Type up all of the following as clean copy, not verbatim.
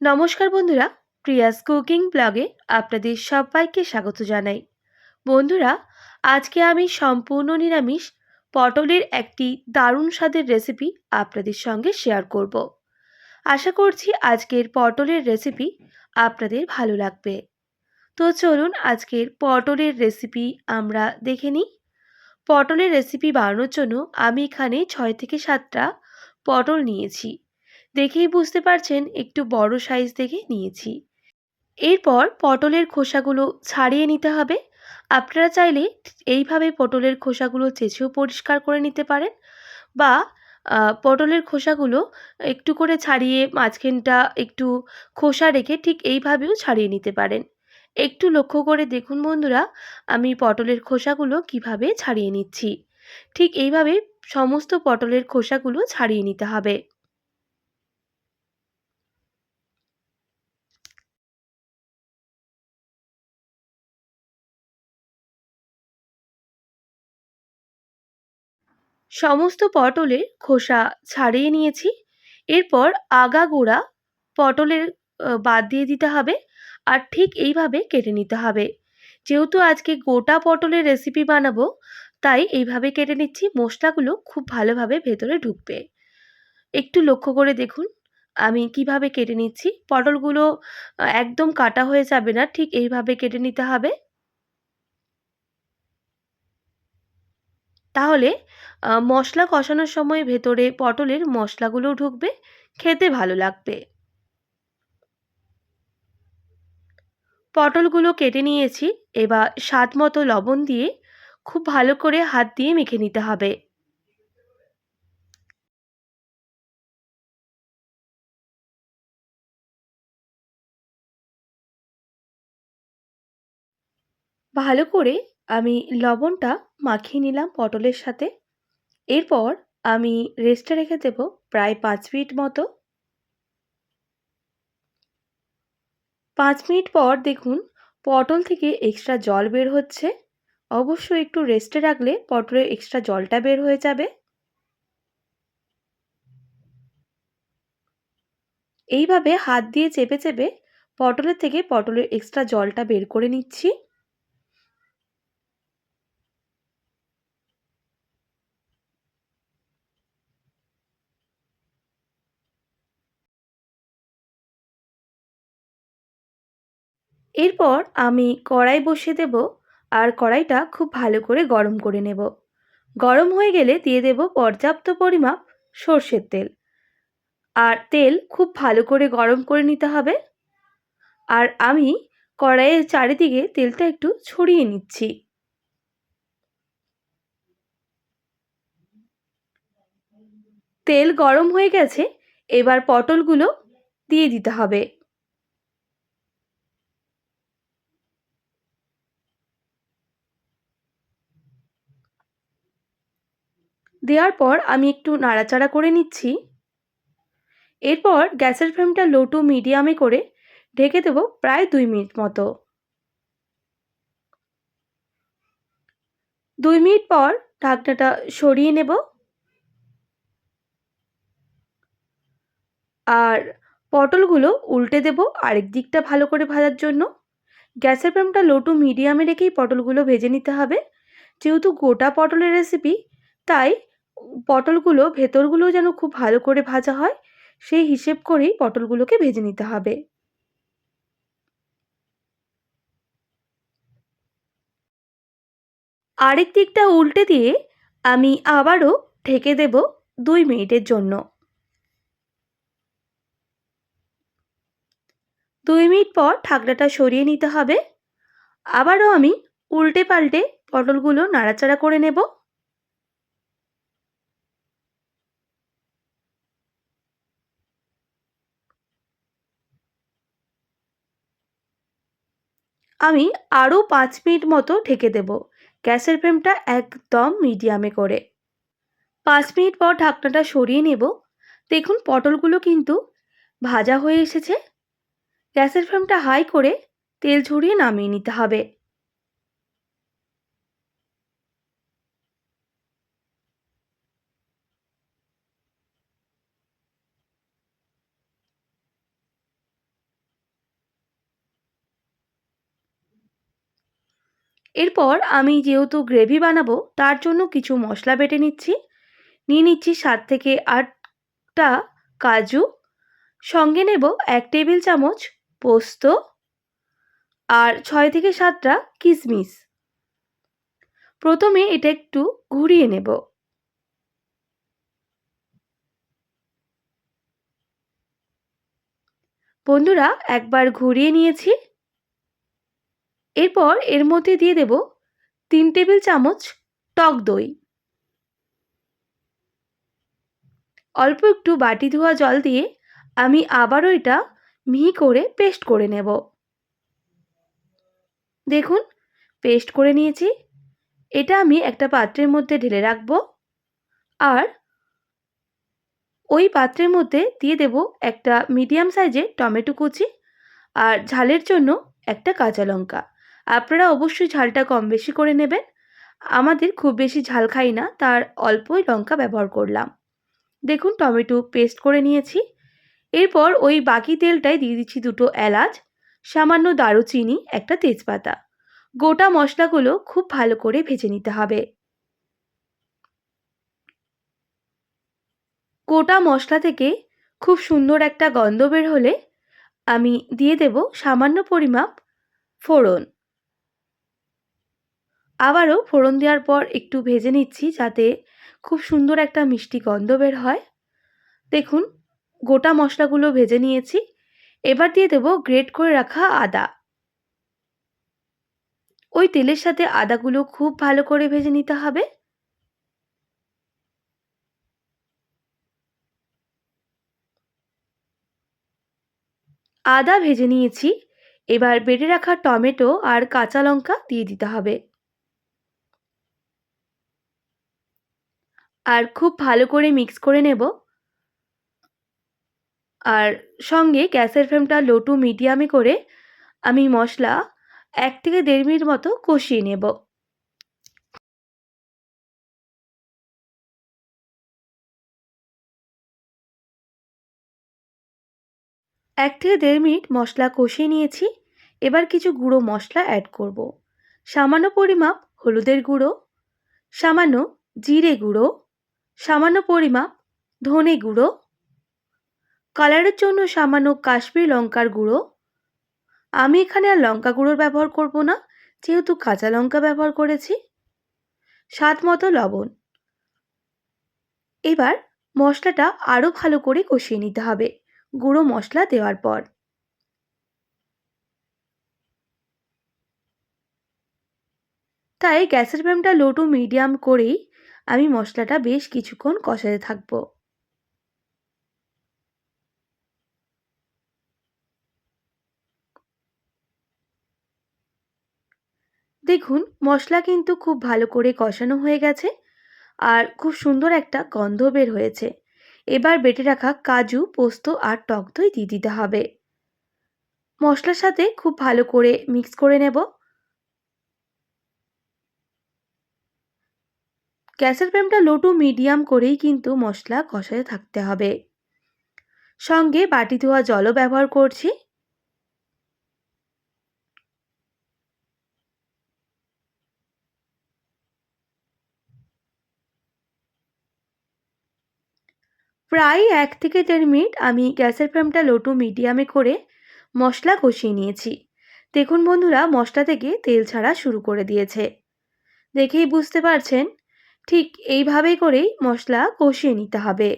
নমস্কার বন্ধুরা, Prius cooking ব্লগে আপনাদের সবাইকে স্বাগত জানাই। বন্ধুরা, আজকে আমি সম্পূর্ণ নিরামিষ পটলের একটি দারুণ স্বাদের রেসিপি আপনাদের সঙ্গে শেয়ার করব। আশা করছি আজকের পটলের রেসিপি আপনাদের ভালো লাগবে। তো চলুন আজকের পটলের রেসিপি আমরা দেখে নিই। পটলের রেসিপি বানানোর জন্য আমি এখানে 6 থেকে 7টা পটল নিয়েছি। দেখেই বুঝতে পারছেন একটু বড় সাইজ দেখে নিয়েছি। এরপর পটলের খোসাগুলো ছাড়িয়ে নিতে হবে। আপনারা চাইলে এইভাবে পটলের খোসাগুলো চেঁচেও পরিষ্কার করে নিতে পারেন, বা পটলের খোসাগুলো একটু করে ছাড়িয়ে মাঝখানটা একটু খোসা রেখে ঠিক এইভাবেও ছাড়িয়ে নিতে পারেন। একটু লক্ষ্য করে দেখুন বন্ধুরা, আমি পটলের খোসাগুলো কিভাবে ছাড়িয়ে নিচ্ছি। ঠিক এইভাবে সমস্ত পটলের খোসাগুলো ছাড়িয়ে নিতে হবে। সমস্ত পটলের খোসা ছাড়িয়ে নিয়েছি। এরপর আগাগোড়া পটলের বাদ দিয়ে দিতে হবে, আর ঠিক এইভাবে কেটে নিতে হবে। যেহেতু আজকে গোটা পটলের রেসিপি বানাবো, তাই এইভাবে কেটে নিচ্ছি। মশলাগুলো খুব ভালোভাবে ভেতরে ঢুকবে। একটু লক্ষ্য করে দেখুন আমি কিভাবে কেটে নিচ্ছি। পটলগুলো একদম কাটা হয়ে যাবে না, ঠিক এইভাবে কেটে নিতে হবে। তাহলে মশলা কষানোর সময় ভেতরে পটলের মশলাগুলোও ঢুকবে, খেতে ভালো লাগবে। পটলগুলো কেটে নিয়েছি। এবার স্বাদ মতো লবণ দিয়ে খুব ভালো করে হাত দিয়ে মেখে নিতে হবে। ভালো করে আমি লবণটা মাখিয়ে নিলাম পটলের সাথে। এরপর আমি রেস্টে রেখে দেব প্রায় 5 মিনিট মতো। 5 মিনিট পর দেখুন পটল থেকে এক্সট্রা জল বের হচ্ছে। অবশ্যই একটু রেস্টে রাখলে পটলের এক্সট্রা জলটা বের হয়ে যাবে। এইভাবে হাত দিয়ে চেপে চেপে পটলের থেকে পটলের এক্সট্রা জলটা বের করে নিচ্ছি। এরপর আমি কড়াই বসিয়ে দেব, আর কড়াইটা খুব ভালো করে গরম করে নেব। গরম হয়ে গেলে দিয়ে দেব পর্যাপ্ত পরিমাপ সর্ষের তেল। আর তেল খুব ভালো করে গরম করে নিতে হবে। আর আমি কড়াইয়ের চারিদিকে তেলটা একটু ছড়িয়ে নিচ্ছি। তেল গরম হয়ে গেছে, এবার পটলগুলো দিয়ে দিতে হবে। দেওয়ার পর আমি একটু নাড়াচাড়া করে নিচ্ছি। এরপর গ্যাসের ফ্লেমটা লো টু মিডিয়ামে করে ঢেকে দেবো প্রায় 2 মিনিট মতো। 2 মিনিট পর ঢাকনাটা সরিয়ে নেব। আর পটলগুলো উল্টে দেব আরেক দিকটা ভালো করে ভাজার জন্য। গ্যাসের ফ্লেমটা লো টু মিডিয়ামে রেখেই পটলগুলো ভেজে নিতে হবে। যেহেতু গোটা পটলের রেসিপি, তাই পটলগুলো ভেতরগুলো যেন খুব ভালো করে ভাজা হয়, সেই হিসেব করেই পটলগুলোকে ভেজে নিতে হবে। আরেক দিকটা উল্টে দিয়ে আমি আবারও ঢেকে দেব 2 মিনিটের জন্য। 2 মিনিট পর ঢাকনাটা সরিয়ে নিতে হবে। আবারও আমি উল্টে পাল্টে পটলগুলো নাড়াচাড়া করে নেব। আমি আরও 5 মিনিট মতো ঢেকে দেব, গ্যাসের ফ্লেমটা একদম মিডিয়ামে করে। 5 মিনিট পর ঢাকনাটা সরিয়ে নেব। দেখুন পটলগুলো কিন্তু ভাজা হয়ে এসেছে। গ্যাসের ফ্লেমটা হাই করে তেল ঝরিয়ে নামিয়ে নিতে হবে। এরপর আমি যেহেতু গ্রেভি বানাবো তার জন্য কিছু মশলা বেটে নিচ্ছি। নিয়ে নিচ্ছি 7 থেকে 8টা কাজু, সঙ্গে নেব 1 টেবিল চামচ পোস্ত আর 6 থেকে 7টা কিশমিশ। প্রথমে এটা একটু ঘুরিয়ে নেব। বন্ধুরা, একবার ঘুরিয়ে নিয়েছি। এরপর এর মধ্যে দিয়ে দেব 3 টেবিল চামচ টক দই। অল্প একটু বাটি ধোয়া জল দিয়ে আমি আবারও এটা মিহি করে পেস্ট করে নেব। দেখুন, পেস্ট করে নিয়েছি। এটা আমি একটা পাত্রের মধ্যে ঢেলে রাখবো। আর ওই পাত্রের মধ্যে দিয়ে দেব একটা মিডিয়াম সাইজের টমেটো কুচি আর ঝালের জন্য একটা কাঁচা লঙ্কা। আপনারা অবশ্যই ঝালটা কম বেশি করে নেবেন। আমাদের খুব বেশি ঝাল খাই না, তার অল্পই লঙ্কা ব্যবহার করলাম। দেখুন, টমেটো পেস্ট করে নিয়েছি। এরপর ওই বাকি তেলটায় দিয়ে দিচ্ছি 2টো এলাচ, সামান্য দারুচিনি, একটা তেজপাতা। গোটা মশলাগুলো খুব ভালো করে ভেজে নিতে হবে। গোটা মশলা থেকে খুব সুন্দর একটা গন্ধ বের হলে আমি দিয়ে দেব সামান্য পরিমাপ ফোড়ন। আবারও ফোড়ন দেওয়ার পর একটু ভেজে নিচ্ছি যাতে খুব সুন্দর একটা মিষ্টি গন্ধ বের হয়। দেখুন, গোটা মশলাগুলো ভেজে নিয়েছি। এবার দিয়ে দেব গ্রেট করে রাখা আদা। ওই তেলের সাথে আদাগুলো খুব ভালো করে ভেজে নিতে হবে। আদা ভেজে নিয়েছি। এবার বেটে রাখা টমেটো আর কাঁচা লঙ্কা দিয়ে দিতে হবে। আর খুব ভালো করে মিক্স করে নেব। আর সঙ্গে গ্যাসের ফ্লেমটা লো টু মিডিয়ামে করে আমি মশলা 1 থেকে 1.5 মিনিট মতো কষিয়ে নেব। 1 থেকে 1.5 মিনিট মশলা কষিয়ে নিয়েছি। এবার কিছু গুঁড়ো মশলা অ্যাড করব। সামান্য পরিমাপ হলুদের গুঁড়ো, সামান্য জিরে গুঁড়ো, সামান্য পরিমাপ ধনে গুঁড়ো, কালারের জন্য সামান্য কাশ্মীরি লঙ্কার গুঁড়ো। আমি এখানে আর লঙ্কা গুঁড়োর ব্যবহার করব না, যেহেতু কাঁচা লঙ্কা ব্যবহার করেছি। স্বাদ মতো লবণ। এবার মশলাটা আরও ভালো করে কষিয়ে নিতে হবে গুঁড়ো মশলা দেওয়ার পর। তাই গ্যাসের ফ্লেমটা লো টু মিডিয়াম করেই আমি মশলাটা বেশ কিছুক্ষণ কষাতে থাকবো। দেখুন, মশলা কিন্তু খুব ভালো করে কষানো হয়ে গেছে আর খুব সুন্দর একটা গন্ধ বের হয়েছে। এবার বেটে রাখা কাজু, পোস্ত আর টক দই দিয়ে দিতে হবে। মশলার সাথে খুব ভালো করে মিক্স করে নেব। গ্যাসের ফ্লেমটা লো টু মিডিয়াম করেই কিন্তু মশলা কষাতে থাকতে হবে। সঙ্গে বাটি ধোয়া জলও ব্যবহার করছি। প্রায় 1 থেকে 1.5 মিনিট আমি গ্যাসের ফ্লেমটা লো টু মিডিয়ামে করে মশলা কষিয়ে নিয়েছি। দেখুন বন্ধুরা, মশলা থেকে তেল ছাড়া শুরু করে দিয়েছে। দেখেই বুঝতে পারছেন, ঠিক এইভাবেই করেই মশলা কষিয়ে নিতে হবে।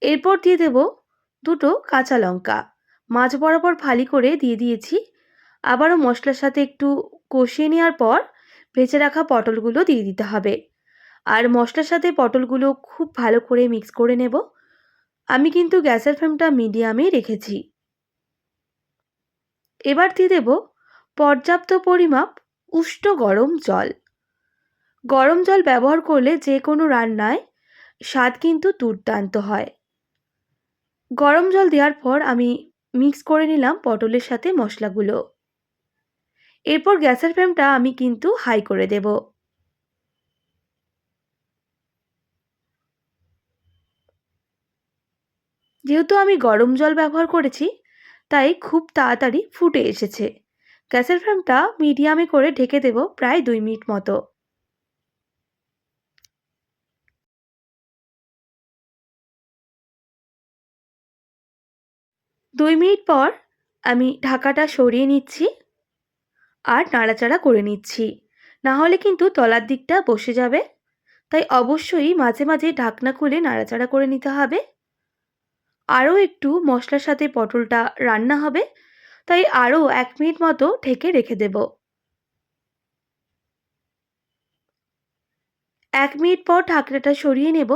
এরপর দিয়ে দেব 2টো কাঁচা লঙ্কা, মাঝ বরাবর ফালি করে দিয়ে দিয়েছি। আবারও মশলার সাথে একটু কষিয়ে নেওয়ার পর ভেজে রাখা পটলগুলো দিয়ে দিতে হবে। আর মশলার সাথে পটলগুলো খুব ভালো করে মিক্স করে নেব। আমি কিন্তু গ্যাসের ফ্লেমটা মিডিয়ামে রেখেছি। এবার দিয়ে দেব পর্যাপ্ত পরিমাপ উষ্ণ গরম জল। গরম জল ব্যবহার করলে যে কোনো রান্নায় স্বাদ কিন্তু দুর্দান্ত হয়। গরম জল দেওয়ার পর আমি মিক্স করে নিলাম পটলের সাথে মশলাগুলো। এরপর গ্যাসের ফ্লেমটা আমি কিন্তু হাই করে দেব। যেহেতু আমি গরম জল ব্যবহার করেছি, তাই খুব তাড়াতাড়ি ফুটে এসেছে। গ্যাসের ফ্লেমটা মিডিয়ামে করে ঢেকে দেব প্রায় 2 মিনিট মতো। দুই মিনিট পর আমি ঢাকাটা সরিয়ে নিচ্ছি আর নাড়াচাড়া করে নিচ্ছি, না হলে কিন্তু তলার দিকটা বসে যাবে। তাই অবশ্যই মাঝে মাঝে ঢাকনা খুলে নাড়াচাড়া করে নিতে হবে। আরও একটু মশলার সাথে পটলটা রান্না হবে, তাই আরও 1 মিনিট মতো ঢেকে রেখে দেব। 1 মিনিট পর ঢাকনাটা সরিয়ে নেব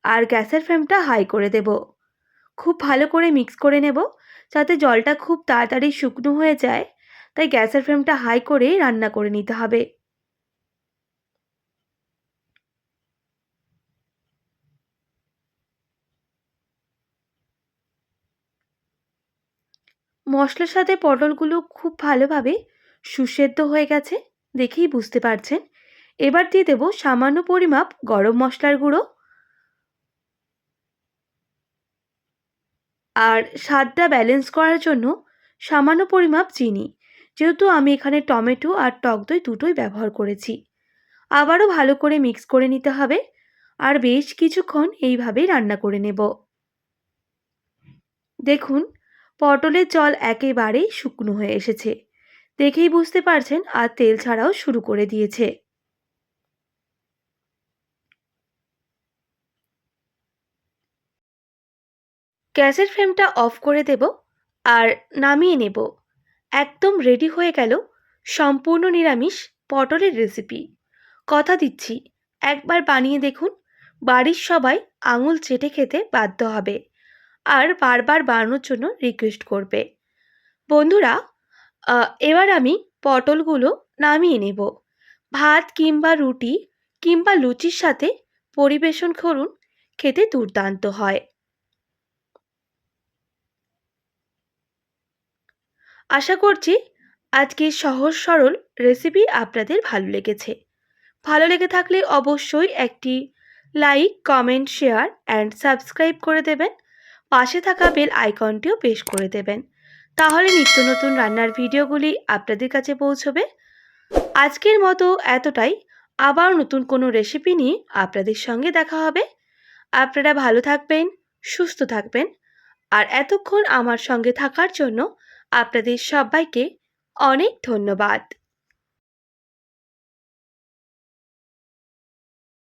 আর গ্যাসের ফ্লেমটা হাই করে দেব। খুব ভালো করে মিক্স করে নেব যাতে জলটা খুব তাড়াতাড়ি শুকনো হয়ে যায়। তাই গ্যাসের ফ্লেমটা হাই করে রান্না করে নিতে হবে। মশলার সাথে পটলগুলো খুব ভালোভাবে সুসেদ্ধ হয়ে গেছে, দেখেই বুঝতে পারছেন। এবার দিয়ে দেব সামান্য পরিমাপ গরম মশলার গুঁড়ো আর স্বাদটা ব্যালেন্স করার জন্য সামান্য পরিমাপ চিনি, যেহেতু আমি এখানে টমেটো আর টক দই দুটোই ব্যবহার করেছি। আবারও ভালো করে মিক্স করে নিতে হবে আর বেশ কিছুক্ষণ এইভাবেই রান্না করে নেব। দেখুন, পটলের জল একেবারেই শুকনো হয়ে এসেছে, দেখেই বুঝতে পারছেন, আর তেল ছাড়াও শুরু করে দিয়েছে। গ্যাসের ফ্লেমটা অফ করে দেব আর নামিয়ে নেব। একদম রেডি হয়ে গেল সম্পূর্ণ নিরামিষ পটলের রেসিপি। কথা দিচ্ছি, একবার বানিয়ে দেখুন, বাড়ির সবাই আঙুল চেটে খেতে বাধ্য হবে আর বারবার বানানোর জন্য রিকোয়েস্ট করবে। বন্ধুরা, এবার আমি পটলগুলো নামিয়ে নেব। ভাত কিংবা রুটি কিংবা লুচির সাথে পরিবেশন করুন, খেতে দুর্দান্ত হয়। আশা করছি আজকের সহজ সরল রেসিপি আপনাদের ভালো লেগেছে। ভালো লেগে থাকলে অবশ্যই একটি like, comment, share and subscribe করে দেবেন। পাশে থাকা বেল আইকনটিও প্রেস করে দেবেন, তাহলে নিত্য নতুন রান্নার ভিডিওগুলি আপনাদের কাছে পৌঁছবে। আজকের মতো এতটাই। আবার নতুন কোনো রেসিপি নিয়ে আপনাদের সঙ্গে দেখা হবে। আপনারা ভালো থাকবেন, সুস্থ থাকবেন। আর এতক্ষণ আমার সঙ্গে থাকার জন্য আপনাদের সবাইকে অনেক ধন্যবাদ।